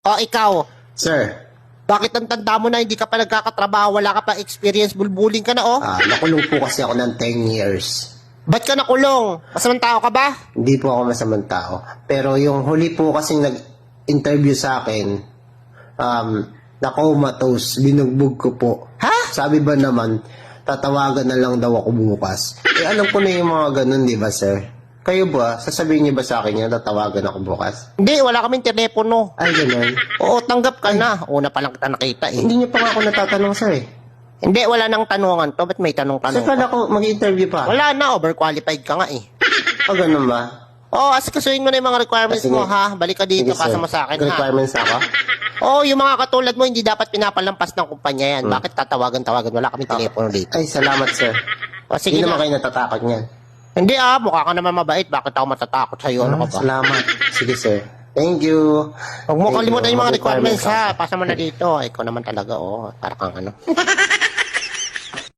O ikaw, Sir, bakit ang tanda mo na hindi ka pa nagkakatrabaho, wala ka pa experience, bulbuling ka na oh? nakulong po kasi ako ng 10 years. Ba't ka nakulong? Masamang tao ka ba? Hindi po ako masamang tao. Pero yung huli po kasing nag-interview sa akin, na-comatose, binugbog ko po. Ha? Sabi ba naman, tatawagan na lang daw ako bukas. Alam ko na yung mga ganun, di ba, sir? Kayo ba, sasabihin niyo ba sa akin yan, tatawagan ako bukas? Hindi, wala kaming telepono. Ay, ganun. Oo, tanggap ka na. Una pa lang kita nakita eh. Hindi niyo pa nga ako natatanong, sir, eh. Hindi, wala nang tanungan to. Ba't may Sir, tanong-tanong kala ka? ko mag-interview pa. Wala na, overqualified ka nga eh. O, ganun ba? Oo, asikasuhin mo na yung mga requirements Sige. mo ha. Balik ka dito, Sige, pasa sir. mo sa akin ha. Requirements ako? Oo, yung mga katulad mo, hindi dapat pinapalampas ng kumpanya yan. Bakit tatawagan-tawagan? Wala kaming telepono dito. Ay, salamat, sir. O sige Hindi naman na. kayo natatakot niyan. Hindi mukha ka naman mabait. Bakit ako matatakot sa'yo? Ano ka ba? Salamat. Sige, sir. Thank you. Huwag mo Thank kalimutan you. yung mga requirements Mag-requirements ha. Pasa mo na dito. Ikaw naman talaga, para kang ano.